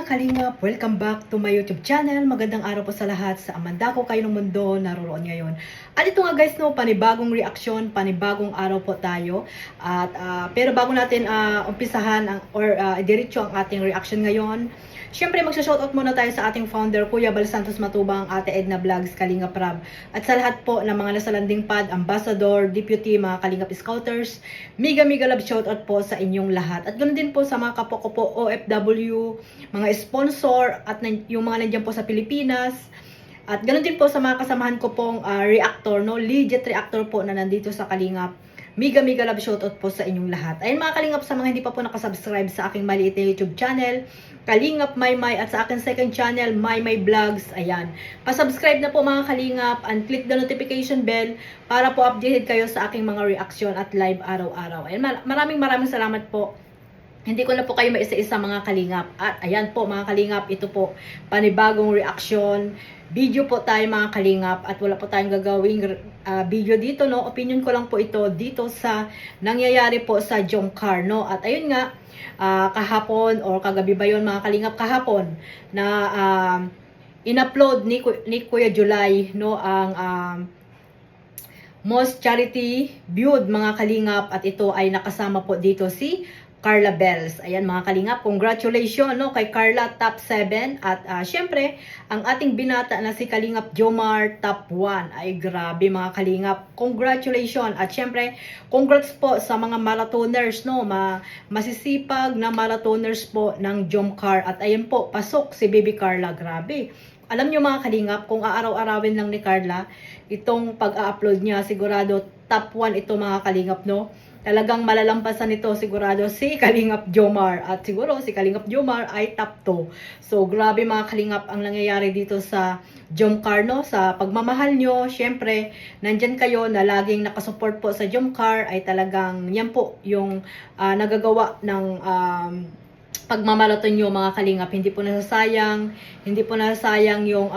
Kalingap! Welcome back to my YouTube channel. Magandang araw po sa lahat sa amanda ko kayo ng mundo naroon ngayon. At ito nga guys, no, panibagong reaksyon, panibagong araw po tayo. At pero bago natin umpisahan diretso ang ating reaction ngayon, syempre magsa-shoutout muna tayo sa ating founder, Kuya Bal Santos Matubang, Ate Edna Vlogs, Kalingap Rab. At sa lahat po ng mga nasa landing pad, ambassador, deputy, mga Kalingap Scouters, mega love shoutout po sa inyong lahat. At ganoon din po sa mga kapwa ko po OFW, mga sponsor, at yung mga nandiyan po sa Pilipinas. At ganoon din po sa mga kasamahan ko pong reactor, no? Legit reactor po na nandito sa Kalingap. Mega love shoutout po sa inyong lahat. Ayun mga Kalingap, sa mga hindi pa po nakasubscribe sa aking maliit na YouTube channel, Kalingap Maymay, at sa aking second channel, Maymay Vlogs, ayan. Pa-subscribe na po mga Kalingap and click the notification bell para po updated kayo sa aking mga reaction at live araw-araw. Ayun, maraming salamat po. Hindi ko na po kayo maisa-isa mga Kalingap. At ayan po mga Kalingap, ito po panibagong reaction video po tayo mga Kalingap, at wala po tayong gagawing video dito, no. Opinion ko lang po ito dito sa nangyayari po sa Jomcar, no. At ayun nga, kahapon or kagabi ba yun mga Kalingap, kahapon na in-upload ni Kuya July, no, ang most charity viewed mga Kalingap, at ito ay nakasama po dito si Carla Bells. Ayan mga Kalingap, congratulations, no, kay Carla, top 7. At syempre, ang ating binata na si Kalingap Jomar, top 1. Ay grabe mga Kalingap, congratulations. At syempre, congrats po sa mga marathoners, no, masisipag na marathoners po ng Jomcar. At ayan po, pasok si Baby Carla, grabe. Alam nyo mga Kalingap, kung aaraw-arawin lang ni Carla, itong pag-upload niya, sigurado top 1 ito mga Kalingap, no. Talagang malalampasan nito sigurado si Kalingap Jomar, at siguro si Kalingap Jomar ay top 2. So grabe mga Kalingap ang nangyayari dito sa Jomcar, no. Sa pagmamahal nyo, syempre nandyan kayo na laging nakasupport po sa Jomcar, ay talagang yan po yung nagagawa ng pagmamaraton nyo mga Kalingap. Hindi po nasasayang yung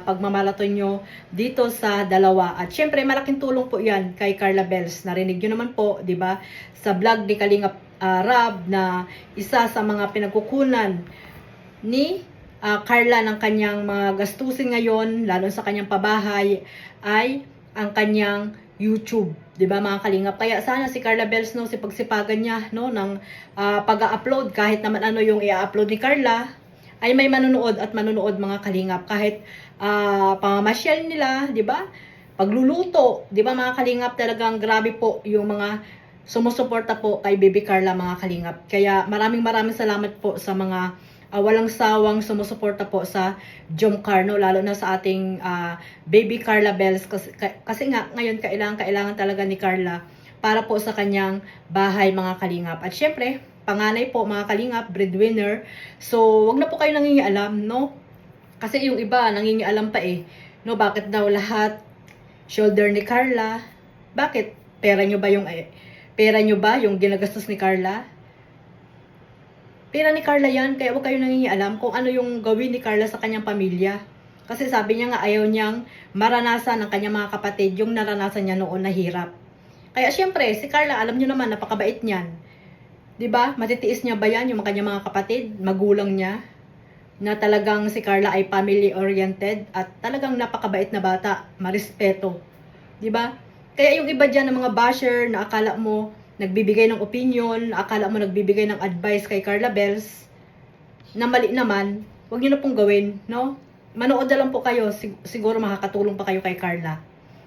pagmamaraton nyo dito sa dalawa. At syempre malaking tulong po yan kay Carla Bells. Narinig nyo naman po, di ba, sa vlog ni Kalingap Rab, na isa sa mga pinagkukunan ni Carla ng kanyang mga gastusin ngayon, lalo sa kanyang pabahay, ay ang kanyang YouTube, 'di ba mga Kalingap? Kaya sana si Carla Bells, no, si pagsipagan niya, no, ng pag-upload, kahit naman ano yung i-upload ni Carla, ay may manonood at manonood mga Kalingap. Kahit pamamasyal nila, 'di ba? Pagluluto, 'di ba mga Kalingap, talagang grabe po yung mga sumusuporta po kay Baby Carla mga Kalingap. Kaya maraming salamat po sa mga walang sawang sumusuporta po sa Jomcar, no, lalo na sa ating Baby Carla Bells, kasi nga ngayon kailangan talaga ni Carla para po sa kanyang bahay mga Kalingap. At syempre, panganay po mga Kalingap, breadwinner. So wag na po kayo nangingialam, no, kasi yung iba nangingialam pa no, bakit daw lahat shoulder ni Carla? Bakit? Pera nyo ba yung ginagastos ni Carla? Pera ni Carla yan, kaya huwag kayo nangingialam kung ano yung gawin ni Carla sa kanyang pamilya. Kasi sabi niya nga ayaw niyang maranasan ng kanyang mga kapatid yung naranasan niya noon na hirap. Kaya syempre, si Carla, alam niyo naman, napakabait niyan. 'Di ba? Matitiis niya ba yan yung kanyang mga kapatid, magulang niya? Na talagang si Carla ay family-oriented at talagang napakabait na bata, marespeto. 'Di ba? Kaya yung iba diyan ng mga basher na akala mo nagbibigay ng opinion, akala mo nagbibigay ng advice kay Carla Bells, na mali naman, huwag niyo na pong gawin, no? Manood na lang po kayo, siguro makakatulong pa kayo kay Carla.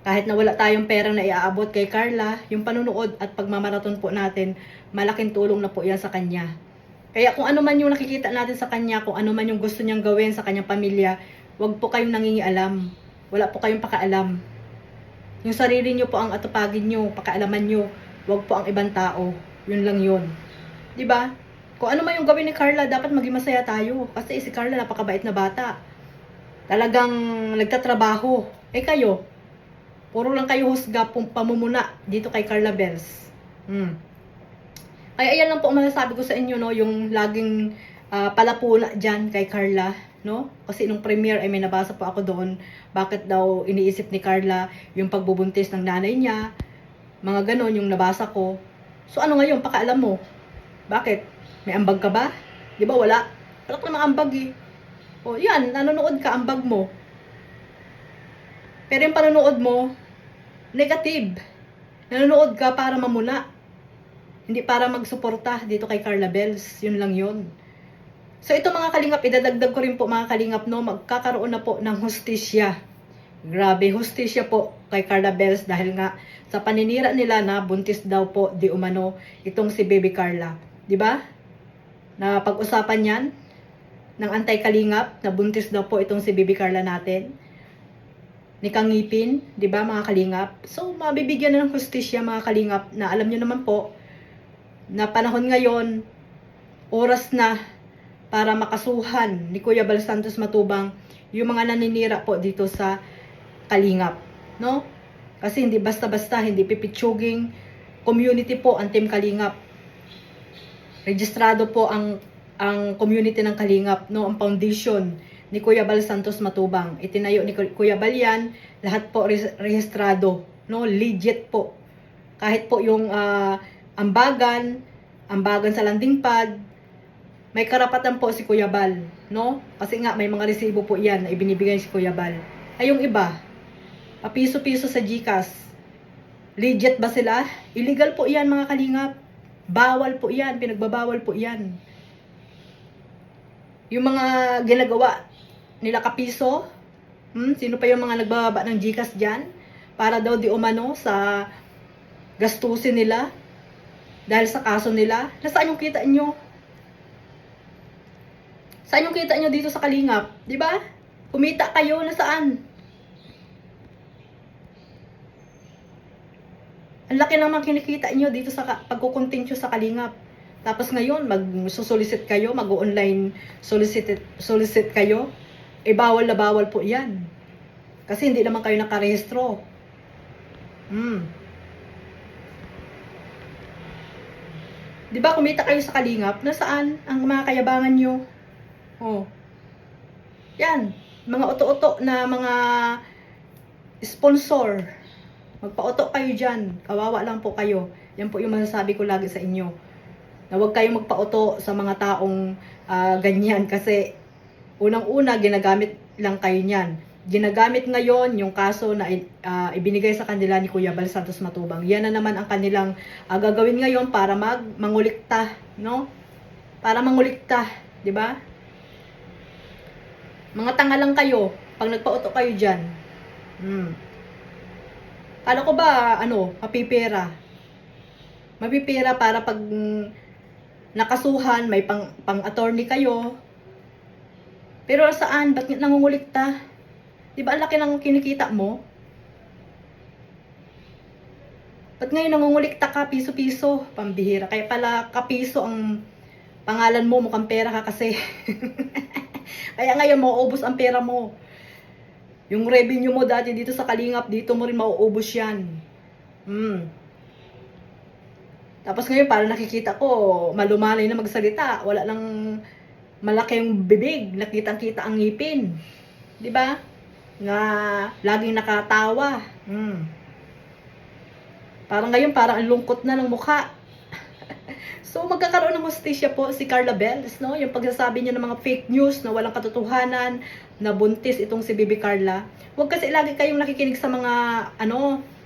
Kahit na wala tayong pera na iaabot kay Carla, yung panunood at pagmamaraton po natin, malaking tulong na po yan sa kanya. Kaya kung ano man yung nakikita natin sa kanya, kung ano man yung gusto niyang gawin sa kanyang pamilya, huwag po kayong nangingialam. Wala po kayong pakaalam. Yung sarili niyo po ang atupagin niyo, pakaalaman niyo. Wag po ang ibang tao. Yun lang yun. 'Di ba? Kung ano man yung gawin ni Carla, dapat maging masaya tayo. Kasi si Carla napakabait na bata. Talagang nagtatrabaho. Kayo, puro lang kayo husga, pamumuna dito kay Carla Bells. Kaya ayan lang po ang masasabi ko sa inyo, no, yung laging palapula dyan kay Carla, no? Kasi nung premiere ay may nabasa po ako doon, bakit daw iniisip ni Carla yung pagbubuntis ng nanay niya. Mga ganon yung nabasa ko. So ano ngayon, pakaalam mo? Bakit? May ambag ka ba? Di ba wala? Palak na ambag eh. O yan, nanonood ka, ambag mo. Pero yung panonood mo, negative. Nanonood ka para mamuna. Hindi para magsuporta dito kay Carla Bells. Yun lang yun. So ito mga kalingap, idadagdag ko rin po mga kalingap, no, magkakaroon na po ng hustisya. Grabe, hustisya po kay Carla Bells dahil nga sa paninira nila na buntis daw po di umano itong si Baby Carla. 'Di ba? Na pag-usapan 'yan ng anti-kalingap na buntis daw po itong si Baby Carla natin. Ni Kangipin, 'di ba mga kalingap? So mabibigyan na ng hustisya mga kalingap na alam niyo naman po na panahon ngayon, oras na para makasuhan ni Kuya Bal Santos Matubang yung mga naninira po dito sa Kalingap, no? Kasi hindi basta-basta, hindi pipitsuging community po ang Team Kalingap. Registrado po ang community ng Kalingap, no? Ang foundation ni Kuya Bal Santos Matubang. Itinayo ni Kuya Bal yan, lahat po rehistrado, no? Legit po. Kahit po yung ambagan sa landing pad, may karapatan po si Kuya Bal, no? Kasi nga may mga resibo po 'yan na ibinibigay si Kuya Bal. Ay yung iba, piso-piso sa GCash. Legit ba sila? Illegal po 'yan mga kalingap. Bawal po 'yan, pinagbabawal po 'yan. Yung mga ginagawa nila kapiso, sino pa yung mga nagbababa ng GCash diyan para daw di umano sa gastusin nila dahil sa kaso nila? Nasaan yung kita nyo? Saan yung kita nyo dito sa Kalingap? Di ba? Kumita kayo na saan? Ang laki naman kinikita nyo dito sa pagkukontinue sa Kalingap. Tapos ngayon, mag-solicit kayo, mag-online solicit kayo. Eh, bawal na bawal po yan. Kasi hindi naman kayo nakarehistro. Di ba kumita kayo sa Kalingap? Nasaan ang mga kayabangan nyo? Oh. Yan, mga uto-uto na mga sponsor. Magpa-uto kayo dyan. Kawawa lang po kayo. Yan po yung masasabi ko lagi sa inyo. Na huwag kayong magpa-uto sa mga taong ganyan. Kasi unang-una, ginagamit lang kayo niyan. Ginagamit ngayon yung kaso na ibinigay sa kanila ni Kuya Bal Santos Matubang. Yan na naman ang kanilang gagawin ngayon para mangulikta, no? Para mangulikta, 'di ba? Mga tanga lang kayo pag nagpa-uto kayo diyan. Kala ko ba mapipera? Mapipera para pag nakasuhan may pang-attorney kayo. Pero saan? Ba't nangungulikta? Di ba ang laki ng kinikita mo? Ba't ngayon nangungulikta ka piso-piso? Pambihira. Kaya pala kapiso ang pangalan mo, mukhang pera ka kasi. Kaya ngayon mauubos ang pera mo. Yung revenue mo dati dito sa Kalingap, dito mo rin mauubos yan. Tapos ngayon para nakikita ko, malumanay na magsalita. Wala lang malaki yung bibig, nakitang-kita ang ngipin. Di ba? Nga laging nakatawa. Parang ngayon, parang ang lungkot na ng mukha. So, magkakaroon ng hustisya po si Carla Bells, no? Yung pagsasabi niya ng mga fake news na walang katotohanan, na buntis itong si Baby Carla. Huwag kasi lagi kayong nakikinig sa mga,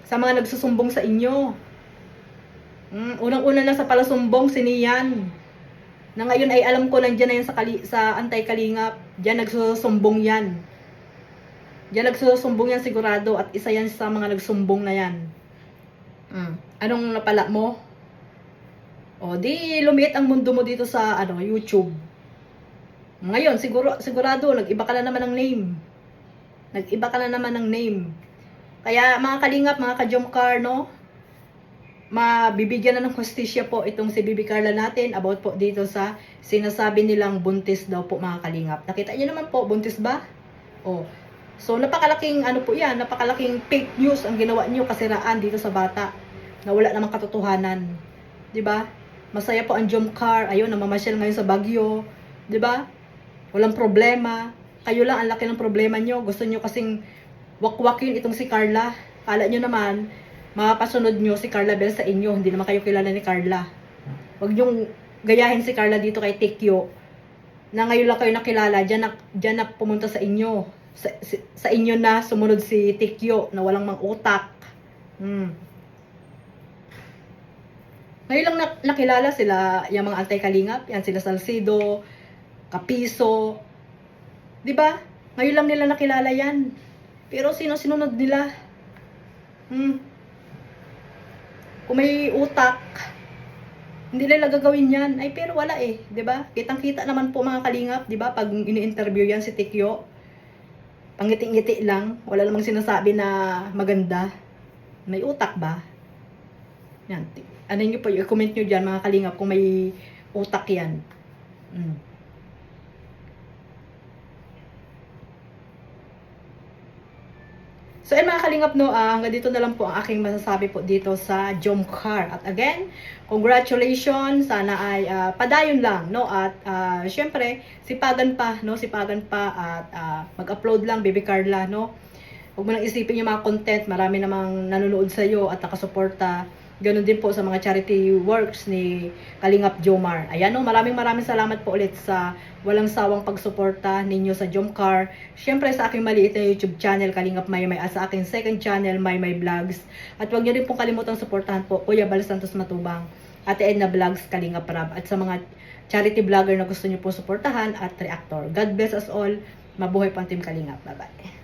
sa mga nagsusumbong sa inyo. Unang-una na sa palasumbong, si Nian. Na ngayon ay alam ko nandiyan na yan sa anti-kalingap. Diyan nagsusumbong yan. Diyan nagsusumbong yan sigurado at isa yan sa mga nagsumbong na yan. Anong napala mo? O, di lumiit ang mundo mo dito sa YouTube. Ngayon, sigurado, nag-iba ka na naman ng name. Nag-iba ka na naman ng name. Kaya mga kalingap, mga ka-jomcar, no? Mabibigyan na ng hustisya po itong si Baby Carla natin about po dito sa sinasabi nilang buntis daw po mga kalingap. Nakita niyo naman po, buntis ba? O, so napakalaking po yan, napakalaking fake news ang ginawa niyo, kasiraan dito sa bata na wala namang katotohanan. 'Di ba? Masaya po ang Jomcar, ayun, namamasyal ngayon sa Baguio, 'di ba? Walang problema. Kayo lang ang laki ng problema nyo. Gusto nyo kasing wakwakin itong si Carla. Kala nyo naman, mapasunod nyo si Carla Bells sa inyo. Hindi naman kayo kilala ni Carla. Huwag nyong gayahin si Carla dito kay Tikyo. na ngayon lang kayo nakilala, dyan na pumunta sa inyo. Sa inyo na sumunod si Tikyo na walang mang utak. Ngayon lang nakilala sila, yung mga anti-kalingap, yan sila Salcido, Kapiso. 'Di ba? Ngayon lang nila nakilala yan. Pero sino sinunod nila? Kung may utak, hindi nila gagawin yan. Ay, pero wala eh. 'Di ba? Kitang-kita naman po mga kalingap, 'di ba? Pag ini-interview yan si Tikyo, pangiti-ngiti lang. Wala namang sinasabi na maganda. May utak ba? Yan. Ano nyo po, i-comment nyo dyan mga kalingap kung may utak yan. So, mga kalingap, no, hanggang dito na lang po ang aking masasabi po dito sa Jomcar. At again, congratulations, sana ay padayon lang, no, at syempre, sipagan pa, no, at mag-upload lang, Baby Carla, no. Huwag mo nang isipin yung mga content, marami namang nanonood sa iyo at nakasuporta. Ganon din po sa mga charity works ni Kalingap Jomar. Ayan, no, maraming salamat po ulit sa walang sawang pagsuporta ninyo sa Jomcar. Syempre sa aking maliit na YouTube channel, Kalingap Maymay, at sa aking second channel, Maymay Vlogs. At huwag niyo rin pong kalimutang suportahan po Kuya Bal Santos Matubang, Ate Edna Vlogs, Kalingap Rab, at sa mga charity vlogger na gusto niyo po suportahan at reactor. God bless us all. Mabuhay po ang Team Kalingap. Bye-bye.